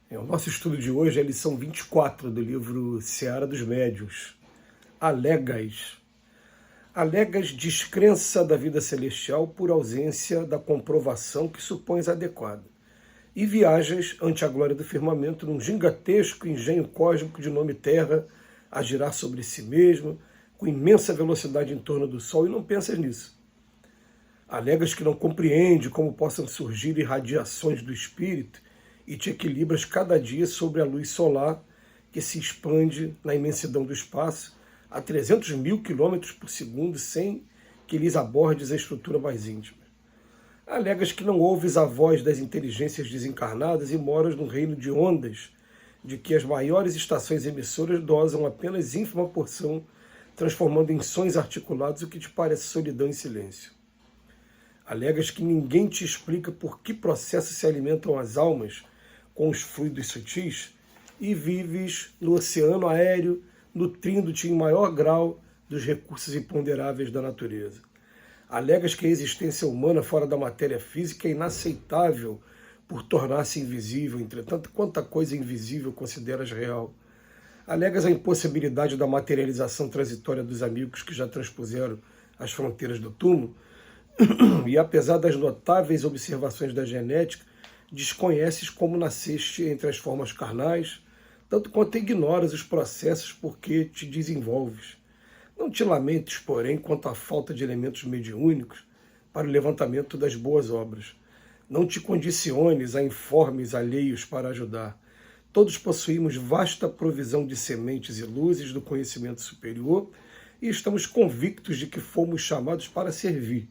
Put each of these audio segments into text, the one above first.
O nosso estudo de hoje é a lição 24 do livro Seara dos Médiuns. Alegas. Alegas descrença da vida celestial por ausência da comprovação que supões adequada. E viajas ante a glória do firmamento num gigantesco engenho cósmico de nome Terra a girar sobre si mesmo, com imensa velocidade em torno do Sol, e não pensas nisso. Alegas que não compreende como possam surgir irradiações do espírito e te equilibras cada dia sobre a luz solar que se expande na imensidão do espaço a 300 mil quilômetros por segundo sem que lhes abordes a estrutura mais íntima. Alegas que não ouves a voz das inteligências desencarnadas e moras num reino de ondas, de que as maiores estações emissoras dosam apenas ínfima porção, transformando em sons articulados o que te parece solidão e silêncio. Alegas que ninguém te explica por que processo se alimentam as almas com os fluidos sutis e vives no oceano aéreo, nutrindo-te em maior grau dos recursos imponderáveis da natureza. Alegas que a existência humana fora da matéria física é inaceitável por tornar-se invisível, entretanto, quanta coisa invisível consideras real. Alegas a impossibilidade da materialização transitória dos amigos que já transpuseram as fronteiras do túmulo, e apesar das notáveis observações da genética, desconheces como nasceste entre as formas carnais, tanto quanto ignoras os processos por que te desenvolves. Não te lamentes, porém, quanto à falta de elementos mediúnicos para o levantamento das boas obras. Não te condiciones a informes alheios para ajudar. Todos possuímos vasta provisão de sementes e luzes do conhecimento superior e estamos convictos de que fomos chamados para servir.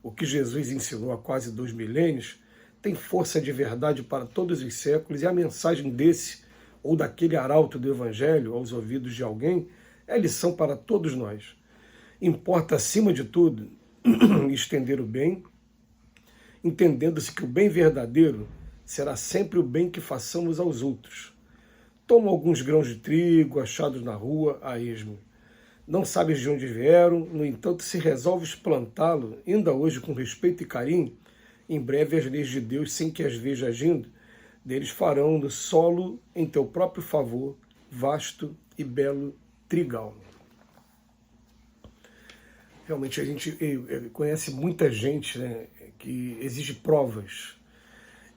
O que Jesus ensinou há quase 2 milênios tem força de verdade para todos os séculos, e a mensagem desse ou daquele arauto do Evangelho aos ouvidos de alguém é lição para todos nós. Importa, acima de tudo, estender o bem, entendendo-se que o bem verdadeiro será sempre o bem que façamos aos outros. Toma alguns grãos de trigo achados na rua a esmo. Não sabes de onde vieram, no entanto, se resolves plantá-lo, ainda hoje com respeito e carinho, em breve as leis de Deus, sem que as veja agindo, deles farão no solo, em teu próprio favor, vasto e belo trigal. Realmente a gente conhece muita gente, né, que exige provas.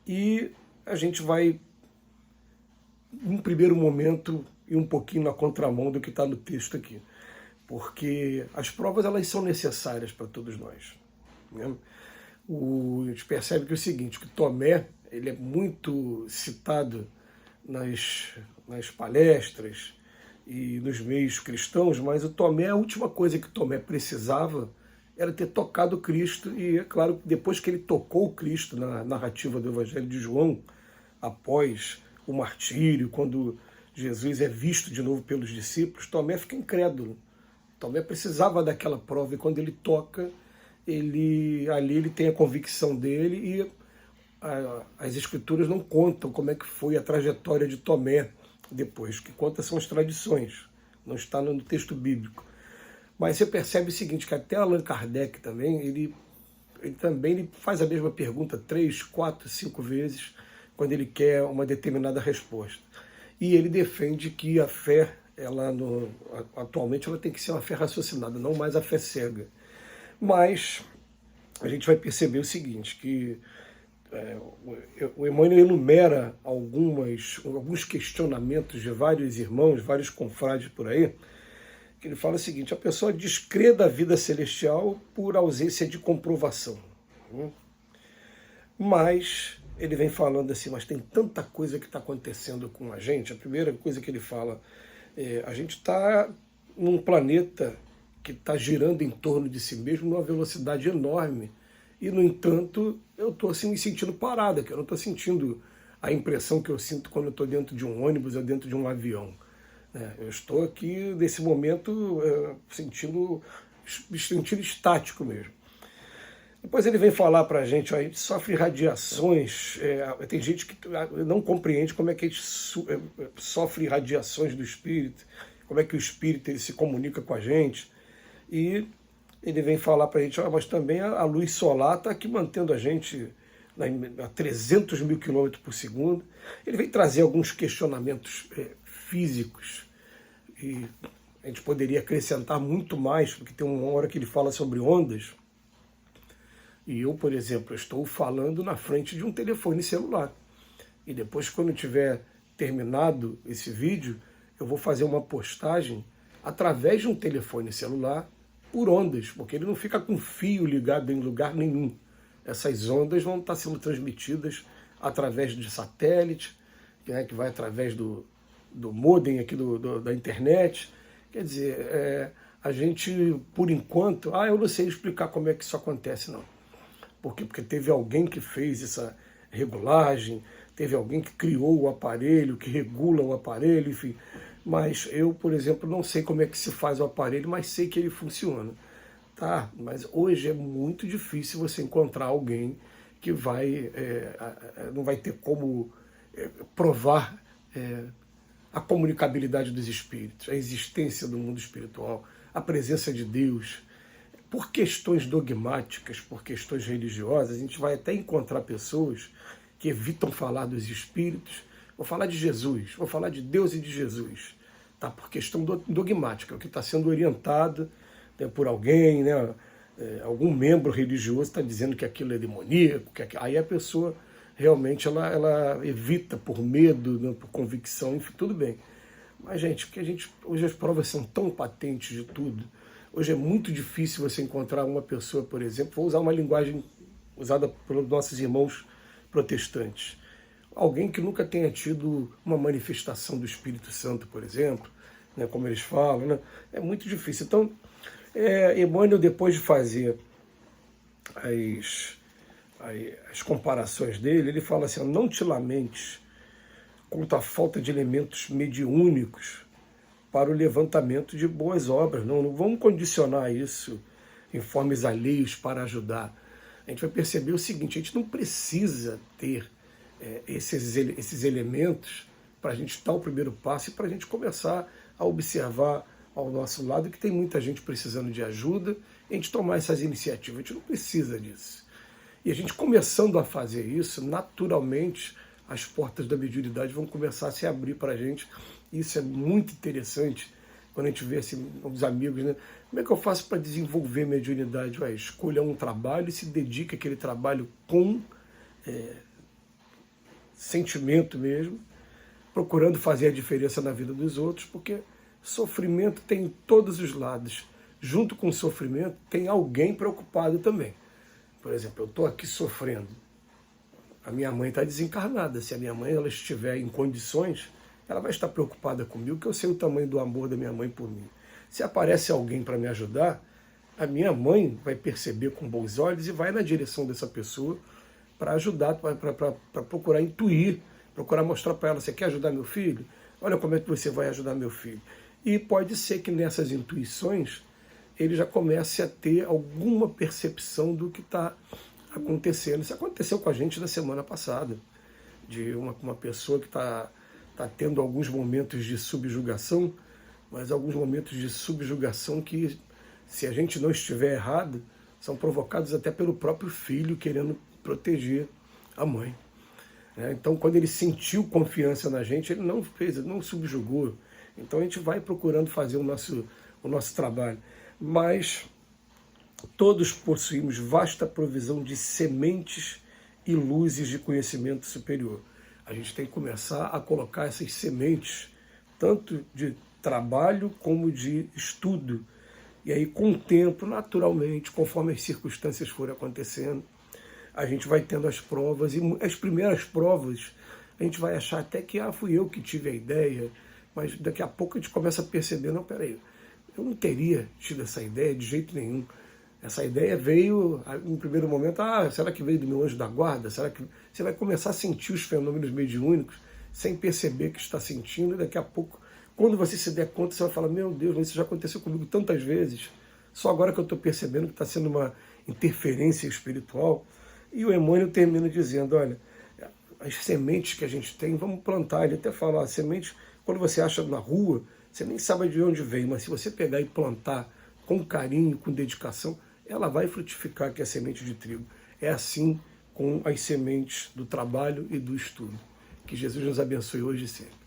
E a gente vai, num primeiro momento, ir um pouquinho na contramão do que está no texto aqui. Porque as provas, elas são necessárias para todos nós, né? A gente percebe que é o seguinte, que Tomé, ele é muito citado nas palestras e nos meios cristãos, mas o Tomé, a última coisa que Tomé precisava era ter tocado Cristo, e é claro, depois que ele tocou Cristo na narrativa do Evangelho de João, após o martírio, quando Jesus é visto de novo pelos discípulos, Tomé fica incrédulo. Tomé precisava daquela prova, e quando ele toca, ele tem a convicção dele, e as escrituras não contam como é que foi a trajetória de Tomé depois. O que conta são as tradições, não está no texto bíblico. Mas você percebe o seguinte, que até Allan Kardec também, ele faz a mesma pergunta 3, 4, 5 vezes, quando ele quer uma determinada resposta. E ele defende que a fé, atualmente, ela tem que ser uma fé raciocinada, não mais a fé cega. Mas a gente vai perceber o seguinte, que o Emmanuel enumera alguns questionamentos de vários irmãos, vários confrades por aí, que ele fala o seguinte: a pessoa descrê da vida celestial por ausência de comprovação. Mas ele vem falando assim, mas tem tanta coisa que está acontecendo com a gente. A primeira coisa que ele fala a gente está num planeta que está girando em torno de si mesmo numa velocidade enorme, e, no entanto, eu estou assim, me sentindo parado, que eu não estou sentindo a impressão que eu sinto quando eu estou dentro de um ônibus ou dentro de um avião. Eu estou aqui, nesse momento, me sentindo estático mesmo. Depois ele vem falar para a gente, a gente sofre radiações, tem gente que não compreende como é que a gente sofre radiações do espírito, como é que o espírito ele se comunica com a gente. E ele vem falar para a gente, mas também a luz solar está aqui mantendo a gente a 300 mil quilômetros por segundo. Ele vem trazer alguns questionamentos físicos, e a gente poderia acrescentar muito mais, porque tem uma hora que ele fala sobre ondas, e eu, por exemplo, estou falando na frente de um telefone celular. E depois, quando eu tiver terminado esse vídeo, eu vou fazer uma postagem através de um telefone celular por ondas, porque ele não fica com fio ligado em lugar nenhum. Essas ondas vão estar sendo transmitidas através de satélite, né, que vai através do modem aqui da internet. Quer dizer, a gente, por enquanto, eu não sei explicar como é que isso acontece, não. Por quê? Porque teve alguém que fez essa regulagem, teve alguém que criou o aparelho, que regula o aparelho, enfim. Mas eu, por exemplo, não sei como é que se faz o aparelho, mas sei que ele funciona. Tá? Mas hoje é muito difícil você encontrar alguém que não vai ter como provar a comunicabilidade dos espíritos, a existência do mundo espiritual, a presença de Deus. Por questões dogmáticas, por questões religiosas, a gente vai até encontrar pessoas que evitam falar dos espíritos. Vou falar de Jesus, vou falar de Deus e de Jesus, tá? Por questão dogmática, o que está sendo orientado, né, por alguém, né, algum membro religioso está dizendo que aquilo é demoníaco, aí a pessoa realmente ela evita por medo, né, por convicção, enfim, tudo bem. Mas, gente, hoje as provas são tão patentes de tudo. Hoje é muito difícil você encontrar uma pessoa, por exemplo, vou usar uma linguagem usada pelos nossos irmãos protestantes, alguém que nunca tenha tido uma manifestação do Espírito Santo, por exemplo, né, como eles falam, né? É muito difícil. Então, Emmanuel, depois de fazer as comparações dele, ele fala assim: não te lamentes quanto à falta de elementos mediúnicos para o levantamento de boas obras. Não vamos condicionar isso em formas alheios para ajudar. A gente vai perceber o seguinte: a gente não precisa ter esses elementos para a gente dar o primeiro passo e para a gente começar a observar ao nosso lado que tem muita gente precisando de ajuda, e a gente tomar essas iniciativas. A gente não precisa disso. E a gente começando a fazer isso, naturalmente as portas da mediunidade vão começar a se abrir para a gente. Isso é muito interessante quando a gente vê assim, os amigos, né? Como é que eu faço para desenvolver mediunidade? Escolha um trabalho e se dedique àquele trabalho com sentimento mesmo, procurando fazer a diferença na vida dos outros, porque sofrimento tem em todos os lados. Junto com o sofrimento, tem alguém preocupado também. Por exemplo, eu estou aqui sofrendo. A minha mãe está desencarnada. Se a minha mãe ela estiver em condições, ela vai estar preocupada comigo, que eu sei o tamanho do amor da minha mãe por mim. Se aparece alguém para me ajudar, a minha mãe vai perceber com bons olhos e vai na direção dessa pessoa para ajudar, para procurar intuir, procurar mostrar para ela: você quer ajudar meu filho? Olha como é que você vai ajudar meu filho. E pode ser que nessas intuições ele já comece a ter alguma percepção do que está acontecendo. Isso aconteceu com a gente na semana passada, de uma pessoa que está tendo alguns momentos de subjugação, mas alguns momentos de subjugação que, se a gente não estiver errado, são provocados até pelo próprio filho querendo proteger a mãe. Então, quando ele sentiu confiança na gente, ele não fez, ele não subjugou. Então, a gente vai procurando fazer o nosso trabalho. Mas todos possuímos vasta provisão de sementes e luzes de conhecimento superior. A gente tem que começar a colocar essas sementes, tanto de trabalho como de estudo. E aí, com o tempo, naturalmente, conforme as circunstâncias forem acontecendo, a gente vai tendo as provas, e as primeiras provas a gente vai achar até que fui eu que tive a ideia, mas daqui a pouco a gente começa a perceber: não, peraí, eu não teria tido essa ideia de jeito nenhum. Essa ideia veio, no primeiro momento, será que veio do meu anjo da guarda? Será que você vai começar a sentir os fenômenos mediúnicos sem perceber que está sentindo, e daqui a pouco, quando você se der conta, você vai falar: meu Deus, isso já aconteceu comigo tantas vezes, só agora que eu estou percebendo que está sendo uma interferência espiritual. E o Emmanuel termina dizendo: olha, as sementes que a gente tem, vamos plantar. Ele até fala: as sementes, quando você acha na rua, você nem sabe de onde vem, mas se você pegar e plantar com carinho, com dedicação, ela vai frutificar, que é a semente de trigo. É assim com as sementes do trabalho e do estudo. Que Jesus nos abençoe hoje e sempre.